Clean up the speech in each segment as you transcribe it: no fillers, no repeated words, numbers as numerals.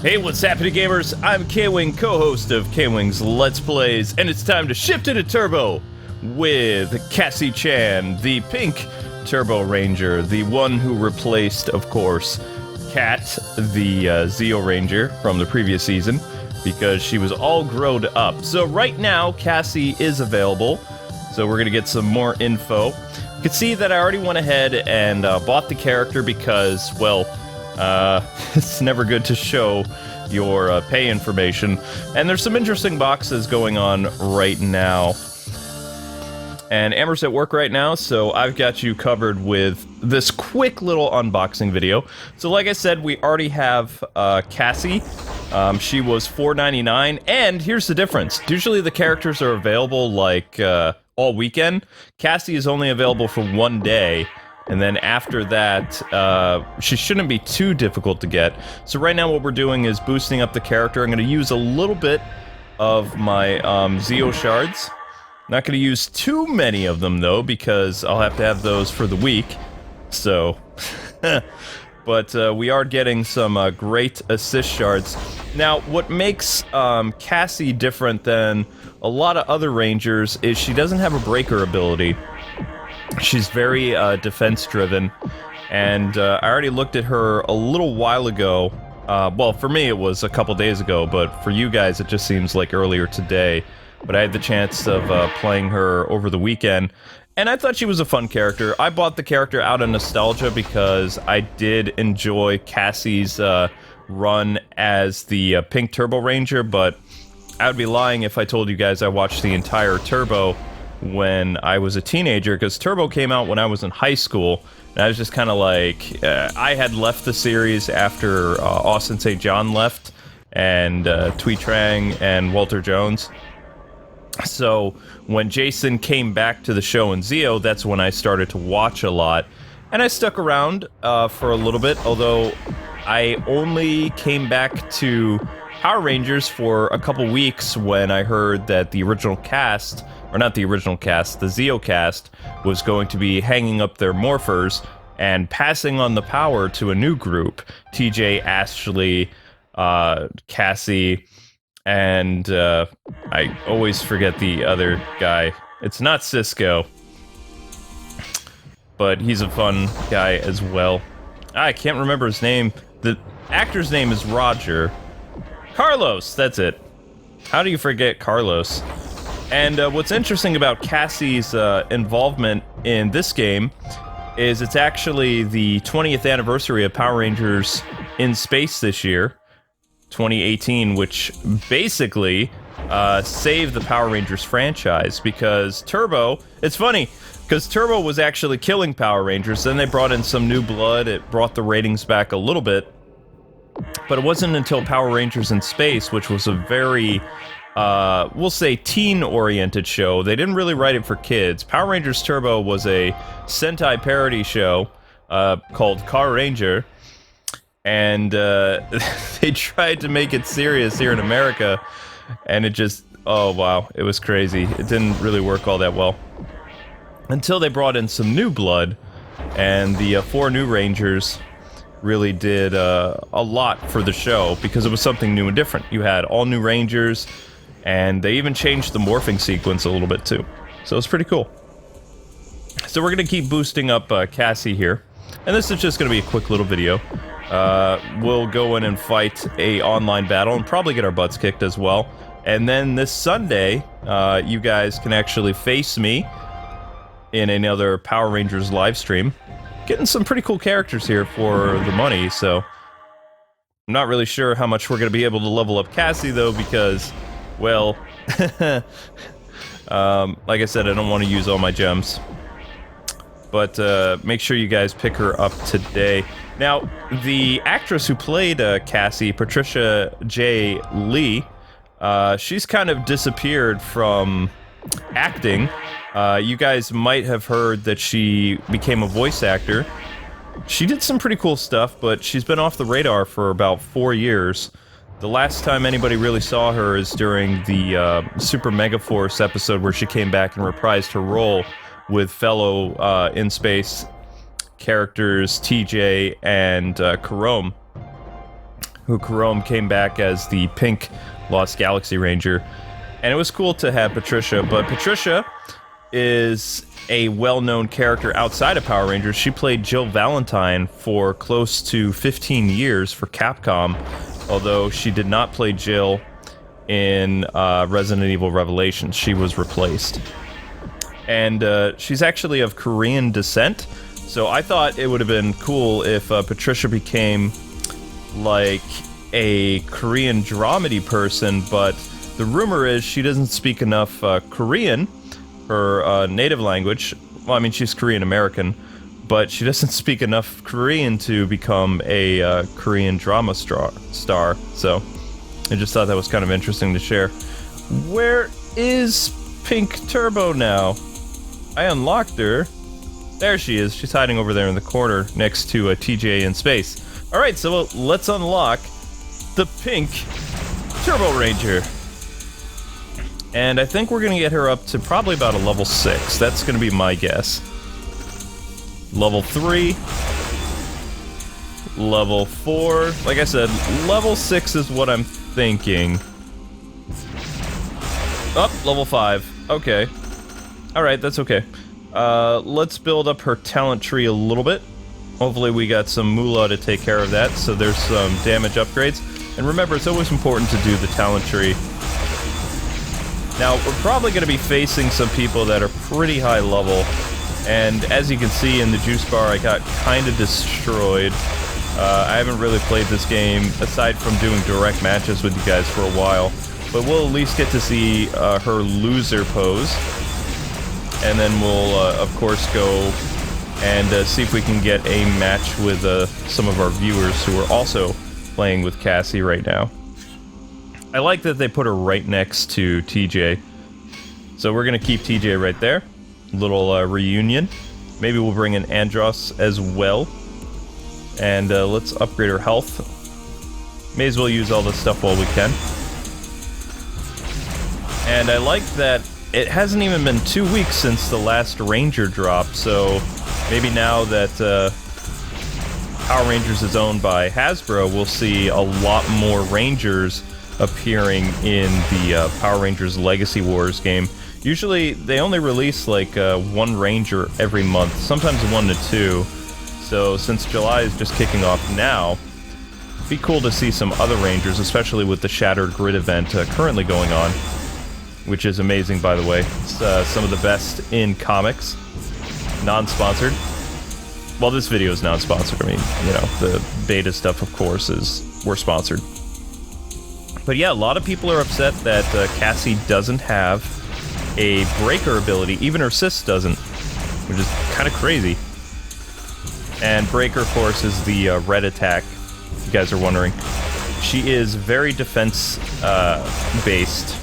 Hey, what's happening, gamers? I'm Kwing, co-host of Kwings Let's Plays, and it's time to shift into Turbo with Cassie Chan, the pink Turbo Ranger, the one who replaced, of course, Kat, the Zeo Ranger from the previous season, because she was all grown up. So right now, Cassie is available, so we're gonna get some more info. You can see that I already went ahead and bought the character because, well, it's never good to show your pay information, and there's some interesting boxes going on right now. And Amber's at work right now, so I've got you covered with this quick little unboxing video. So like I said, we already have Cassie. She was $4.99, and here's the difference. Usually the characters are available like all weekend. Cassie is only available for one day. And then after that, she shouldn't be too difficult to get. So right now what we're doing is boosting up the character. I'm going to use a little bit of my Zeo shards. Not going to use too many of them, though, because I'll have to have those for the week. So, but we are getting some great assist shards. Now, what makes Cassie different than a lot of other Rangers is she doesn't have a breaker ability. She's very defense-driven, and I already looked at her a little while ago. Well, for me it was a couple days ago, but for you guys it just seems like earlier today. But I had the chance of playing her over the weekend, and I thought she was a fun character. I bought the character out of nostalgia because I did enjoy Cassie's run as the Pink Turbo Ranger, but I would be lying if I told you guys I watched the entire Turbo when I was a teenager, because Turbo came out when I was in high school, and I was just kind of like, I had left the series after Austin St. John left, and Thuy Trang and Walter Jones. So when Jason came back to the show in Zeo, that's when I started to watch a lot, and I stuck around for a little bit, although I only came back to Power Rangers for a couple weeks when I heard that the original cast, or not the original cast, the Zeo cast, was going to be hanging up their morphers and passing on the power to a new group. TJ, Ashley, Cassie, and I always forget the other guy. It's not Cisco, but he's a fun guy as well. I can't remember his name. The actor's name is Roger. Carlos, that's it. How do you forget Carlos? And what's interesting about Cassie's involvement in this game is it's actually the 20th anniversary of Power Rangers in Space this year, 2018, which basically saved the Power Rangers franchise, because Turbo, it's funny, because Turbo was actually killing Power Rangers, then they brought in some new blood, it brought the ratings back a little bit, but it wasn't until Power Rangers in Space, which was a very we'll say teen-oriented show. They didn't really write it for kids. Power Rangers Turbo was a Sentai parody show called Car Ranger, and they tried to make it serious here in America, and it just, oh wow, it was crazy. It didn't really work all that well. Until they brought in some new blood, and the 4 new Rangers really did a lot for the show, because it was something new and different. You had all new Rangers, and they even changed the morphing sequence a little bit too. So it's pretty cool. So we're going to keep boosting up Cassie here. And this is just going to be a quick little video. We'll go in and fight a online battle and probably get our butts kicked as well. And then this Sunday, you guys can actually face me in another Power Rangers live stream. Getting some pretty cool characters here for the money, so I'm not really sure how much we're going to be able to level up Cassie, though, because, well, like I said, I don't want to use all my gems. But make sure you guys pick her up today. Now, the actress who played Cassie, Patricia J. Lee, she's kind of disappeared from acting. You guys might have heard that she became a voice actor. She did some pretty cool stuff, but she's been off the radar for about 4 years. The last time anybody really saw her is during the Super Mega Force episode, where she came back and reprised her role with fellow in space characters TJ and Karome. who Chrome came back as the pink Lost Galaxy Ranger. And it was cool to have Patricia, but Patricia is a well-known character outside of Power Rangers. She played Jill Valentine for close to 15 years for Capcom, although she did not play Jill in Resident Evil Revelations. She was replaced. And she's actually of Korean descent, so I thought it would have been cool if Patricia became like a Korean dramedy person, but the rumor is she doesn't speak enough Korean, her native language. Well, I mean, she's Korean American, but she doesn't speak enough Korean to become a Korean drama star. So I just thought that was kind of interesting to share. Where is Pink Turbo now? I unlocked her. There she is. She's hiding over there in the corner next to TJ in space. All right, so let's unlock the Pink Turbo Ranger. And I think we're going to get her up to probably about a level 6. That's going to be my guess. Level 3. Level 4. Like I said, level 6 is what I'm thinking. Oh, level 5. Okay. Alright, that's okay. Let's build up her talent tree a little bit. Hopefully we got some moolah to take care of that, so there's some damage upgrades. And remember, it's always important to do the talent tree. Now, we're probably going to be facing some people that are pretty high level, and as you can see in the juice bar, I got kind of destroyed. I haven't really played this game, aside from doing direct matches with you guys for a while, but we'll at least get to see her loser pose, and then we'll, of course, go and see if we can get a match with some of our viewers who are also playing with Cassie right now. I like that they put her right next to TJ. So we're going to keep TJ right there. Little reunion. Maybe we'll bring in Andros as well. And let's upgrade her health. May as well use all this stuff while we can. And I like that it hasn't even been 2 weeks since the last Ranger drop, so maybe now that Power Rangers is owned by Hasbro, we'll see a lot more Rangers appearing in the Power Rangers Legacy Wars game. Usually, they only release like one Ranger every month, sometimes 1 to 2. So, since July is just kicking off now, it'd be cool to see some other Rangers, especially with the Shattered Grid event currently going on, which is amazing, by the way. It's some of the best in comics, non-sponsored. Well, this video is non-sponsored. I mean, you know, the beta stuff, of course, we're sponsored. But yeah, a lot of people are upset that Cassie doesn't have a breaker ability. Even her sis doesn't, which is kind of crazy. And breaker, of course, is the red attack, if you guys are wondering. She is very defense based.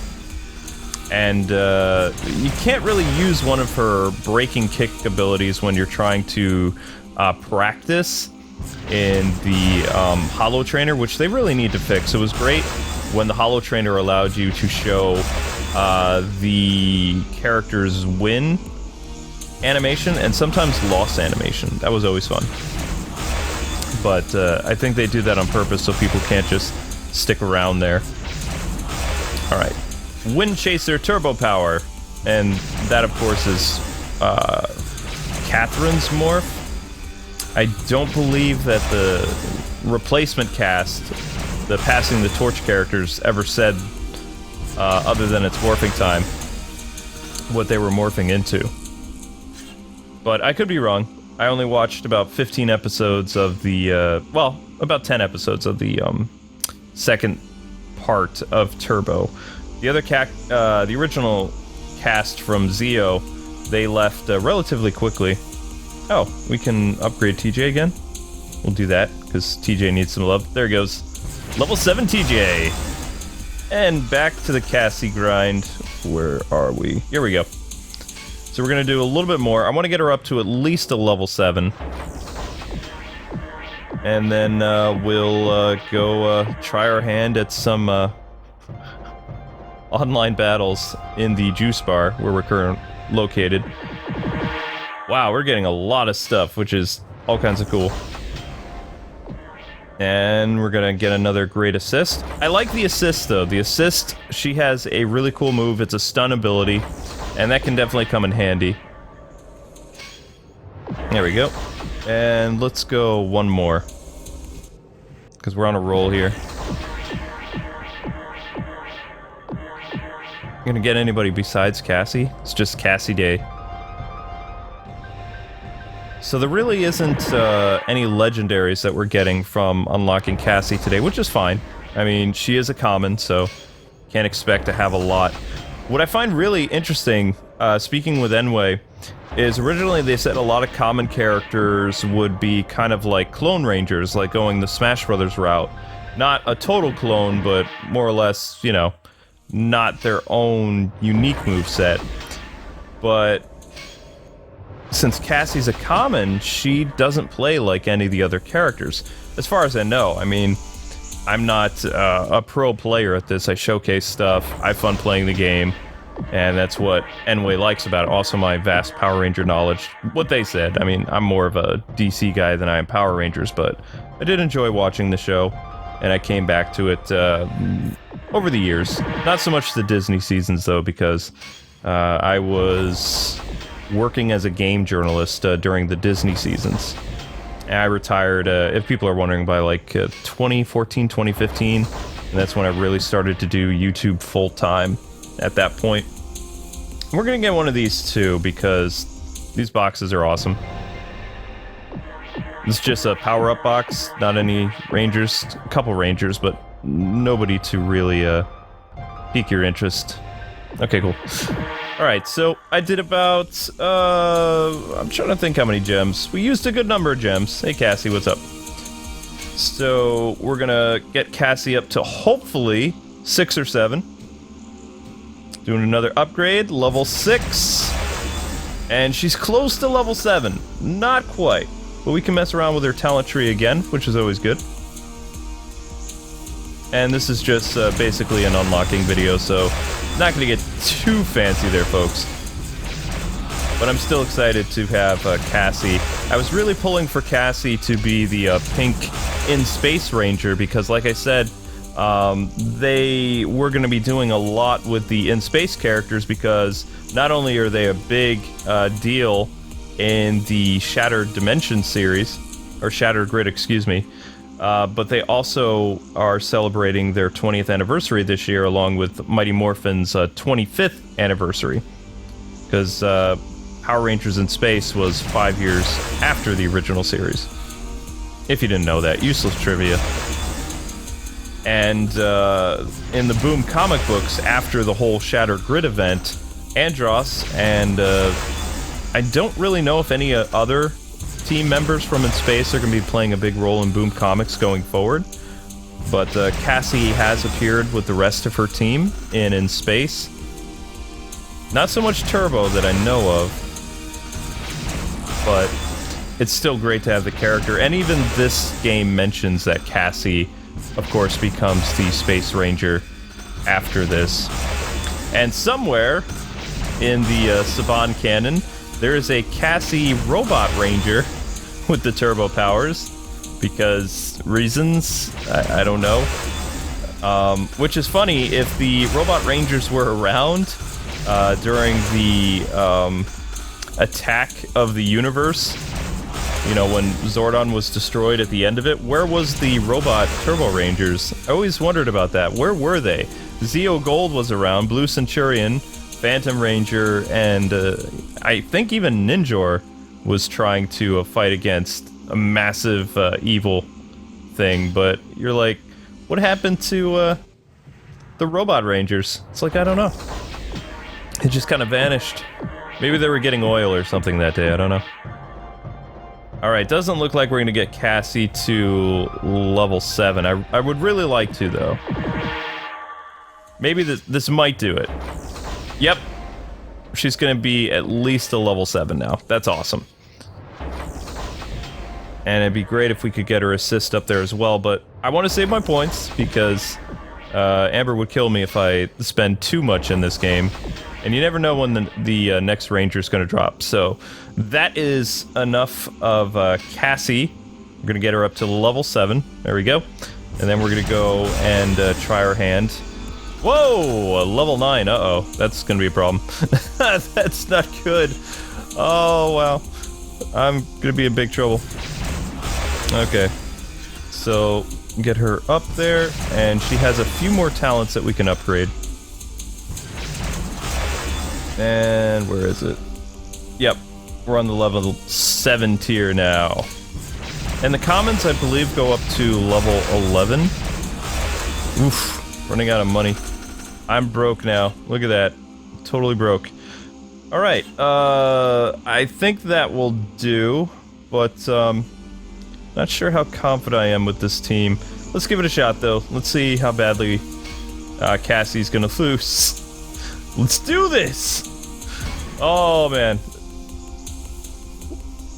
And you can't really use one of her breaking kick abilities when you're trying to practice in the Holo Trainer, which they really need to fix. It was great when the Holo Trainer allowed you to show the character's win animation and sometimes loss animation. That was always fun. But I think they do that on purpose so people can't just stick around there. Alright. Wind Chaser Turbo Power. And that, of course, is Catherine's morph. I don't believe that the replacement cast, the Passing the Torch characters, ever said, other than it's morphing time, what they were morphing into. But I could be wrong. I only watched about 15 episodes of the, well, about 10 episodes of the second part of Turbo. The other the original cast from Zeo, they left relatively quickly. Oh, we can upgrade TJ again? We'll do that, because TJ needs some love. There he goes. Level 7 TJ! And back to the Cassie grind. Where are we? Here we go. So we're going to do a little bit more. I want to get her up to at least a level 7. And then we'll go try our hand at some online battles in the juice bar, where we're currently located. Wow, we're getting a lot of stuff, which is all kinds of cool. And we're gonna get another great assist. I like the assist, though. The assist, she has a really cool move. It's a stun ability, and that can definitely come in handy. There we go. And let's go one more, because we're on a roll here. Gonna get anybody besides Cassie? It's just Cassie Day. So there really isn't any legendaries that we're getting from unlocking Cassie today, which is fine. I mean, she is a common, so can't expect to have a lot. What I find really interesting, speaking with Enway, is originally they said a lot of common characters would be kind of like clone rangers, like going the Smash Brothers route. Not a total clone, but more or less, you know, not their own unique moveset. But since Cassie's a common, she doesn't play like any of the other characters, as far as I know. I mean, I'm not a pro player at this. I showcase stuff, I have fun playing the game, and that's what Enway likes about it. Also my vast Power Ranger knowledge. What they said. I mean, I'm more of a DC guy than I am Power Rangers, but I did enjoy watching the show, and I came back to it over the years. Not so much the Disney seasons, though, because I was working as a game journalist during the Disney seasons. And I retired, if people are wondering, by like 2014, 2015, and that's when I really started to do YouTube full-time at that point. We're gonna get one of these too, because these boxes are awesome. It's just a power-up box, not any rangers, a couple rangers, but nobody to really pique your interest. Okay, cool. Alright, so I did about, I'm trying to think how many gems. We used a good number of gems. Hey Cassie, what's up? So, we're gonna get Cassie up to hopefully 6 or 7. Doing another upgrade, level 6. And she's close to level 7. Not quite. But we can mess around with her talent tree again, which is always good. And this is just basically an unlocking video, so not gonna get too fancy there, folks. But I'm still excited to have Cassie. I was really pulling for Cassie to be the pink in-space ranger, because like I said, they were gonna be doing a lot with the in-space characters, because not only are they a big deal in the Shattered Dimension series, or Shattered Grid, excuse me, but they also are celebrating their 20th anniversary this year, along with Mighty Morphin's 25th anniversary. Because Power Rangers in Space was 5 years after the original series. If you didn't know that. Useless trivia. And in the Boom comic books, after the whole Shattered Grid event, Andros and I don't really know if any other team members from In Space are going to be playing a big role in Boom Comics going forward. But Cassie has appeared with the rest of her team in Space. Not so much Turbo that I know of, but it's still great to have the character. And even this game mentions that Cassie, of course, becomes the Space Ranger after this. And somewhere in the Saban canon, there is a Cassie Robot Ranger with the turbo powers, because reasons, I don't know. Which is funny, if the Robot Rangers were around during the attack of the universe, you know, when Zordon was destroyed at the end of it, where was the Robot Turbo Rangers? I always wondered about that. Where were they? Zeo Gold was around, Blue Centurion, Phantom Ranger, and I think even Ninjor was trying to fight against a massive evil thing, but you're like, what happened to the Robot Rangers? It's like, I don't know. It just kind of vanished. Maybe they were getting oil or something that day, I don't know. Alright, doesn't look like we're gonna get Cassie to level 7. I would really like to, though. Maybe this might do it. Yep. She's gonna be at least a level 7 now. That's awesome. And it'd be great if we could get her assist up there as well, but I want to save my points, because Amber would kill me if I spend too much in this game. And you never know when the next Ranger's gonna drop. So that is enough of Cassie. We're gonna get her up to level 7. There we go. And then we're gonna go and try our hand. Whoa! Level 9. Uh-oh. That's gonna be a problem. That's not good. Oh, wow. I'm gonna be in big trouble. Okay. So, get her up there, and she has a few more talents that we can upgrade. And where is it? Yep. We're on the level 7 tier now. And the commons, I believe, go up to level 11. Oof. Running out of money. I'm broke now. Look at that. Totally broke. Alright, I think that will do, but, not sure how confident I am with this team. Let's give it a shot, though. Let's see how badly, Cassie's gonna lose. Let's do this! Oh, man.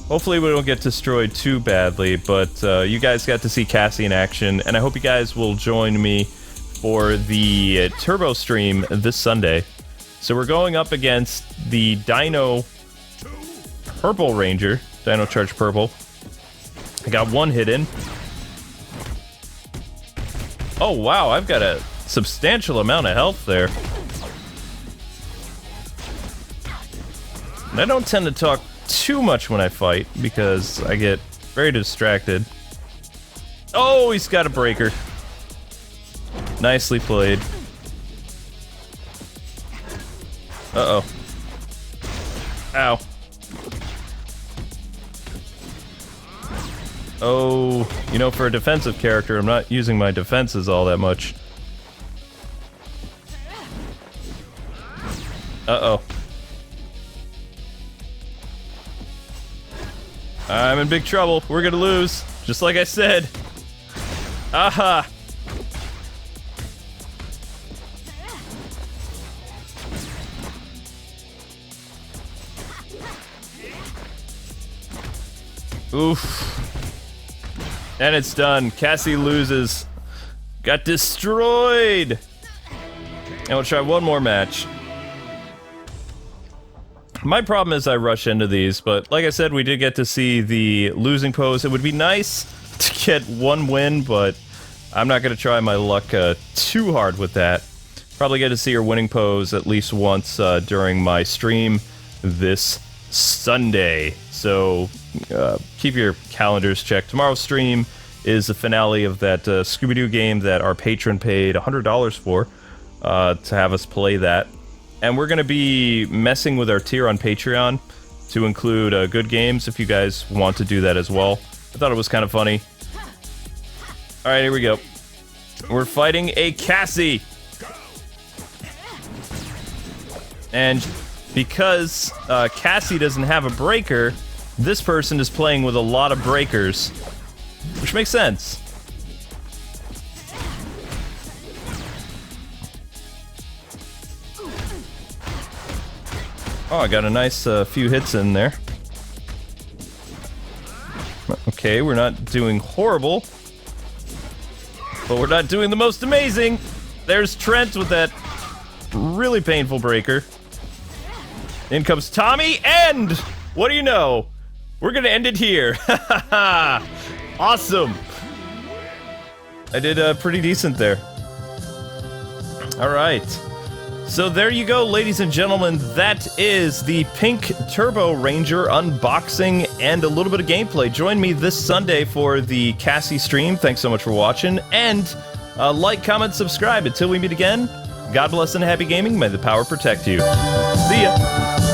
Hopefully we don't get destroyed too badly, but, you guys got to see Cassie in action, and I hope you guys will join me for the Turbo stream this Sunday. So we're going up against the Dino Purple Ranger, Dino Charge Purple. I got one hit in. Oh wow, I've got a substantial amount of health there. And I don't tend to talk too much when I fight, because I get very distracted. Oh, he's got a breaker. Nicely played. Uh-oh. Ow. Oh, you know, for a defensive character, I'm not using my defenses all that much. Uh-oh. I'm in big trouble. We're gonna lose, just like I said. Aha! Oof. And it's done. Cassie loses. Got destroyed! And we'll try one more match. My problem is I rush into these, but like I said, we did get to see the losing pose. It would be nice to get one win, but I'm not going to try my luck too hard with that. Probably get to see her winning pose at least once during my stream this Sunday. So keep your calendars checked. Tomorrow's stream is the finale of that Scooby-Doo game that our patron paid $100 for to have us play that. And we're going to be messing with our tier on Patreon to include good games if you guys want to do that as well. I thought it was kind of funny. Alright, here we go. We're fighting a Cassie. And because Cassie doesn't have a breaker, this person is playing with a lot of breakers, which makes sense. Oh, I got a nice few hits in there. Okay, we're not doing horrible, but we're not doing the most amazing. There's Trent with that really painful breaker. In comes Tommy, and what do you know? We're gonna end it here. Awesome. I did pretty decent there. All right. So there you go, ladies and gentlemen. That is the Pink Turbo Ranger unboxing and a little bit of gameplay. Join me this Sunday for the Cassie stream. Thanks so much for watching. And like, comment, subscribe. Until we meet again, God bless and happy gaming. May the power protect you. See ya.